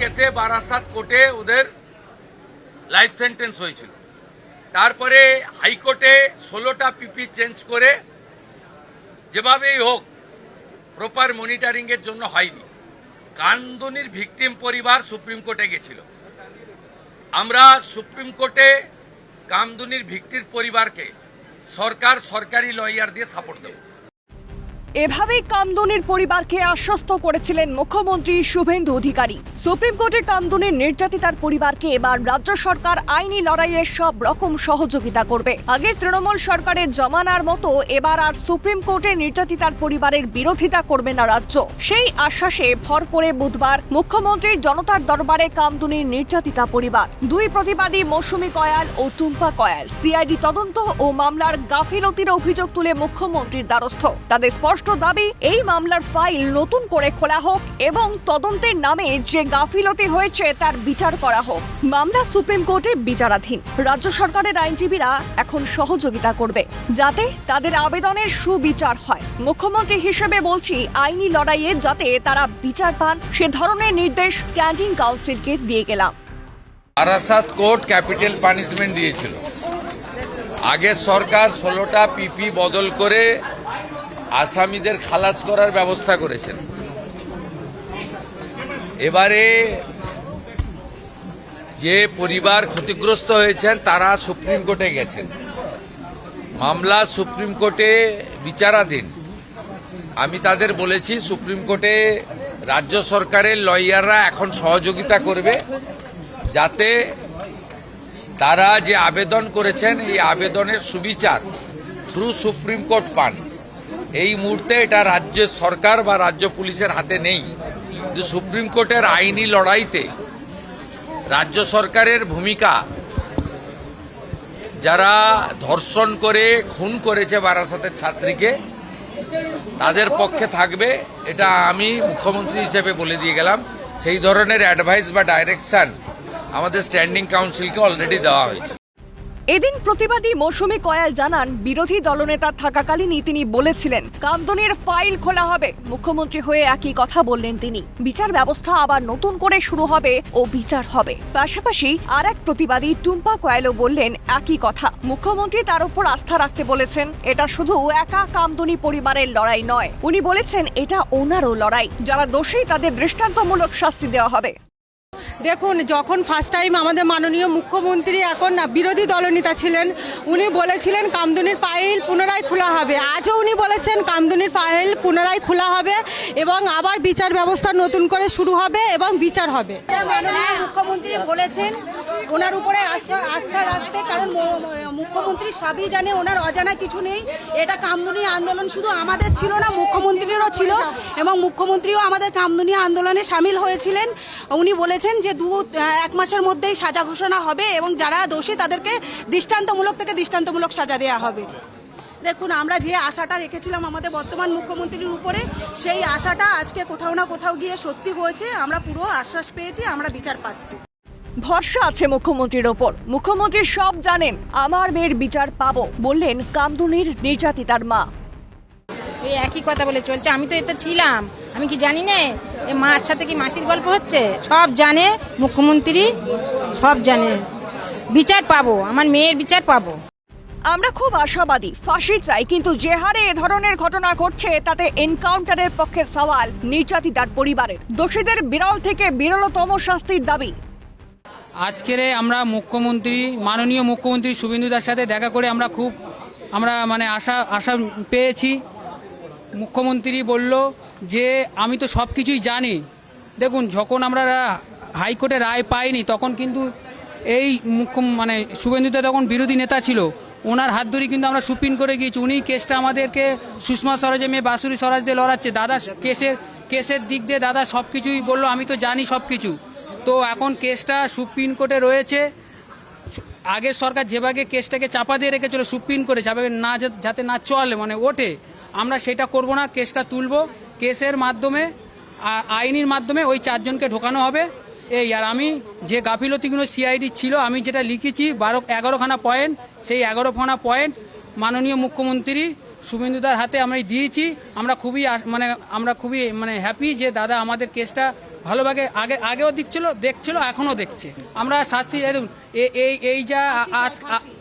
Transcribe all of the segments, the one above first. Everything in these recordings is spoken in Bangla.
কেসে বারাসাত কোর্টে ওদের লাইফ সেন্টেন্স হয়েছিল। তারপরে হাইকোর্টে 16টা পিপি চেঞ্জ করে যেভাবেই হোক প্রপার মনিটরিংয়ের জন্য হয়নি। কামদুনির ভিকটিম পরিবার সুপ্রিম কোর্টে গেছিল। আমরা সুপ্রিম কোর্টে কামদুনির ভিকটির পরিবারকে সরকারি লয়ার দিয়ে সাপোর্ট দেব। এভাবেই কামদুনির পরিবারকে আশ্বস্ত করেছিলেন মুখ্যমন্ত্রী শুভেন্দু অধিকারী। সুপ্রিম কোর্টে কামদুনির নির্যাতিতার পরিবারকে এবার রাজ্য সরকার আইনি লড়াইয়ে সব রকম সহযোগিতা করবে। আগের তৃণমূল সরকারের জমানার মতো এবার আর সুপ্রিম কোর্টে নির্যাতিতার পরিবারের বিরোধিতা করবে না রাজ্য। সেই আশ্বাসে ভর করে বুধবার মুখ্যমন্ত্রীর জনতার দরবারে কামদুনির নির্যাতিতা পরিবার। দুই প্রতিবাদী মৌসুমী কয়াল ও টুম্পা কয়াল সিআইডি তদন্ত ও মামলার গাফিলতির অভিযোগ তুলে মুখ্যমন্ত্রীর দ্বারস্থ। তাদের স্পষ্ট দাবি, এই মামলার ফাইল নতুন করে খোলা হোক এবং তদন্তের নামে যে গাফিলতি হয়েছে তার বিচার করা হোক। মামলা সুপ্রিম কোর্টে বিচারাধীন। রাজ্য সরকারের আইনজীবীরা এখন সহযোগিতা করবে যাতে তাদের আবেদনের সুবিচার হয়। মুখ্যমন্ত্রী হিসেবে বলছি, আইনি লড়াইয়ে যাতে তারা বিচার পান সে ধরনের নির্দেশ স্ট্যান্ডিং কাউন্সিলকে দিয়ে গেলাম। বারাসাত কোর্ট ক্যাপিটাল পানিশমেন্ট দিয়েছিল। আগের সরকার 16টা পিপি বদল করে আসামিদের খালাস করার ব্যবস্থা করেছেন। এবারে যে পরিবার ক্ষতিগ্রস্ত হয়েছেন তারা সুপ্রিম কোর্টে গেছেন। মামলা সুপ্রিম কোর্টে বিচারাধীন। আমি তাদের বলেছি সুপ্রিম কোর্টে রাজ্য সরকারের লয়াররা এখন সহযোগিতা করবে যাতে তারা যে আবেদন করেছেন এই আবেদনের সুবিচার থ্রু সুপ্রিম কোর্ট পান। এই মুহূর্তে এটা রাজ্য সরকার বা রাজ্য পুলিশের হাতে নেই। যে সুপ্রিম কোর্টের আইনি লড়াইতে রাজ্য সরকারের ভূমিকা, যারা ধর্ষণ করে খুন করেছে বারাসাতের ছাত্রীকে, তাদের পক্ষে থাকবে, এটা আমি মুখ্যমন্ত্রী হিসেবে বলে দিয়ে গেলাম। সেই ধরনের অ্যাডভাইস বা ডাইরেকশন আমাদের স্ট্যান্ডিং কাউন্সিলকে অলরেডি দেওয়া হয়েছে। এদিন প্রতিবাদী মৌসুমী কয়াল জানান, বিরোধী দলনেতা থাকাকালীনই তিনি বলেছিলেন কামদুনির ফাইল খোলা হবে। মুখ্যমন্ত্রী হয়ে একই কথা বললেন তিনি। বিচার ব্যবস্থা আবার নতুন করে শুরু হবে ও বিচার হবে। পাশাপাশি আর এক প্রতিবাদী টুম্পা কয়ালও বললেন একই কথা। মুখ্যমন্ত্রী তার উপর আস্থা রাখতে বলেছেন। এটা শুধু একা কামদুনি পরিবারের লড়াই নয়, উনি বলেছেন এটা ওনারও লড়াই। যারা দোষী তাদের দৃষ্টান্তমূলক শাস্তি দেওয়া হবে। দেখুন, যখন ফার্স্ট টাইম আমাদের মাননীয় মুখ্যমন্ত্রী এখন বিরোধী দলনেতা ছিলেন, উনি বলেছিলেন কামদুনির ফাইল পুনরায় খোলা হবে। আজও উনি বলেছেন কামদুনির ফাইল পুনরায় খোলা হবে এবং আবার বিচার ব্যবস্থা নতুন করে শুরু হবে এবং বিচার হবে। মাননীয় মুখ্যমন্ত্রী বলেছেন ওনার উপরে আস্থা রাখতে, কারণ মুখ্যমন্ত্রী সবই জানে, ওনার অজানা কিছু নেই। এটা কামদুনি আন্দোলন শুধু আমাদের ছিল না, মুখ্যমন্ত্রীরও ছিল এবং মুখ্যমন্ত্রীও আমাদের কামদুনি আন্দোলনে সামিল হয়েছিলেন। উনি বলেছেন যে 1 মাসের মধ্যেই সাজা ঘোষণা হবে এবং যারা দোষী তাদেরকে দৃষ্টান্তমূলক সাজা দেওয়া হবে। দেখুন, আমরা যে আশাটা রেখেছিলাম আমাদের বর্তমান মুখ্যমন্ত্রীর উপরে, সেই আশাটা আজকে কোথাও না কোথাও গিয়ে সত্যি হয়েছে। আমরা পুরো আশ্বাস পেয়েছি, আমরা বিচার পাচ্ছি। ভরসা আছে মুখ্যমন্ত্রীর ওপর। মুখ্যমন্ত্রী সব জানেন, আমার মেয়ের বিচার পাবো বললেন কামদুনির নির্যাতিতার মা। এই একই কথা বলছে আমি তো এতে ছিলাম, আমি কি জানি না এই মার সাথে কি মাসির গল্প হচ্ছে? সব জানে মুখ্যমন্ত্রী, সব জানে। বিচার পাবো, আমার মেয়ের বিচার পাবো। আমরা খুব আশাবাদী, ফাঁসি চাই, কিন্তু যে হারে এ ধরনের ঘটনা ঘটছে তাতে এনকাউন্টারের পক্ষে সওয়াল নির্যাতিতার পরিবারের। দোষীদের বিরল থেকে বিরলতম শাস্তির দাবি। আজকের আমরা মাননীয় মুখ্যমন্ত্রী শুভেন্দুদার সাথে দেখা করে আমরা আশা পেয়েছি। মুখ্যমন্ত্রী বলল যে আমি তো সব কিছুই জানি। দেখুন, যখন আমরা হাইকোর্টে রায় পাইনি তখন কিন্তু এই শুভেন্দুদা তখন বিরোধী নেতা ছিল, ওনার হাত ধরে কিন্তু আমরা সুপ্রিম কোর্টে গিয়েছি। উনি কেসটা আমাদেরকে সুষমা স্বরাজের মেয়ে বাসুরি স্বরাজ দিয়ে লড়াচ্ছে। দাদা কেসের দিক দিয়ে দাদা সব কিছুই বললো, আমি তো জানি সব কিছু। তো এখন কেসটা সুপ্রিম কোর্টে রয়েছে। আগের সরকার যেভাবে কেসটাকে চাপা দিয়ে রেখেছিল সুপ্রিম কোর্টে, যাতে না চলে ওঠে, আমরা সেটা করব না। কেসটা তুলব, কেসের মাধ্যমে আইনের মাধ্যমে ওই 4 জনকে ঢোকানো হবে। আর আমি যে গাফিলতিগুলো সিআইডি ছিল, আমি যেটা লিখেছি 11খানা পয়েন্ট, সেই 11খানা পয়েন্ট মাননীয় মুখ্যমন্ত্রী শুভেন্দুদার হাতে আমরা দিয়েছি। আমরা খুবই হ্যাপি যে দাদা আমাদের কেসটা ভালোভাবে আগেও দেখছিল এখনও দেখছে। আমরা শাস্তি এই যা আজ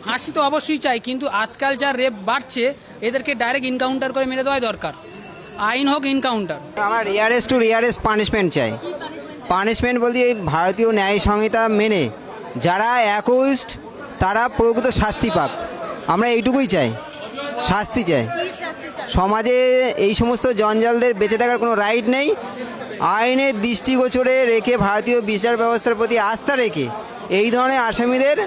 ফাঁসি তো অবশ্যই চাই, কিন্তু আজকাল যা রেপ বাড়ছে এদেরকে ডাইরেক্ট এনকাউন্টার করে মেরে দেওয়াই দরকার। আইন হোক এনকাউন্টার। আমার রিয়ারেস্ট টু রিয়ারেস্ট পানিশমেন্ট চাই। পানিশমেন্ট বলতে এই ভারতীয় ন্যায় সংহিতা মেনে যারা অ্যাকিউজড তারা প্রকৃত শাস্তি পাক, আমরা এইটুকুই চাই, শাস্তি চাই। সমাজে এই সমস্ত জঞ্জালদের বেঁচে থাকার কোনো রাইট নেই। আইনের দৃষ্টিগোচরে রেখে ভারতীয় বিচার ব্যবস্থার প্রতি আস্থা রেখে এই ধরনের আসামিদের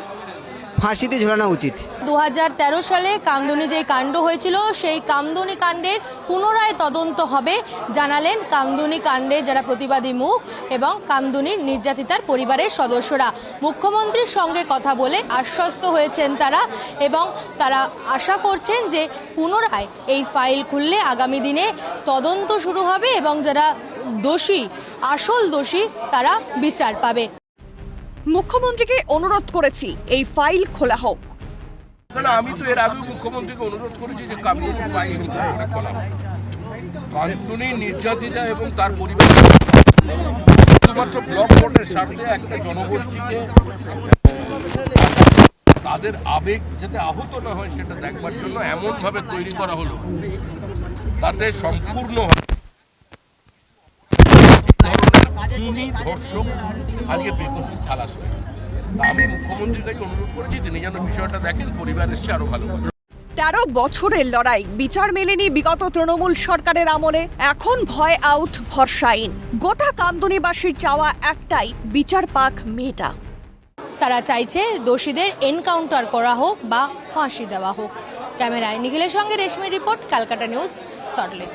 ফাঁসিতে ঝোলানো উচিত। 2013 সালে কামদুনি যে কাণ্ড হয়েছিল সেই কামদুনি কাণ্ডের পুনরায় তদন্ত হবে জানালেন কামদুনি কাণ্ডে যারা প্রতিবাদী মুখ এবং কামদুনির নির্যাতিতার পরিবারের সদস্যরা। মুখ্যমন্ত্রীর সঙ্গে কথা বলে আশ্বস্ত হয়েছেন তারা এবং তারা আশা করছেন যে পুনরায় এই ফাইল খুললে আগামী দিনে তদন্ত শুরু হবে এবং যারা দোষী আসল দোষী তারা বিচার পাবে। মুখ্যমন্ত্রীকে অনুরোধ করেছি এই ফাইল খোলা হোক। না, আমি তো এর আগেও মুখ্যমন্ত্রীকে অনুরোধ করেছি যে কামদুনি ফাইল করে খোলা হোক। কামদুনি নির্যাতিতা এবং তার পরিবার শুধুমাত্র ব্লক কোর্টের স্বার্থে একটা জনগোষ্ঠীকে তাদের আবেগ যাতে আহত না হয় সেটা দেখবার জন্য এমনভাবে তৈরি করা হলো তাতে সম্পূর্ণ খুনি ধর্ষক আজকে বেকসুর খালাস হয়ে। আমি মুখ্যমন্ত্রীর কাছে অনুরোধ করেছি তিনি যেন বিষয়টা দেখেন, পরিবার এসছে আরো ভালো। 13 বছরের লড়াই, বিচার মেলেনি বিগত তৃণমূল সরকারের আমলে। এখন ভয় আউট, ভরসা ইন। গোটা কামদুনিবাসীর চাওয়া একটাই, বিচার পাক মেয়েটা। তারা চাইছে দোষীদের এনকাউন্টার করা হোক বা ফাঁসি দেওয়া হোক। ক্যামেরায় নিখিলের সঙ্গে রেশমি রিপোর্ট, ক্যালকাটা নিউজ, সল্টলেক।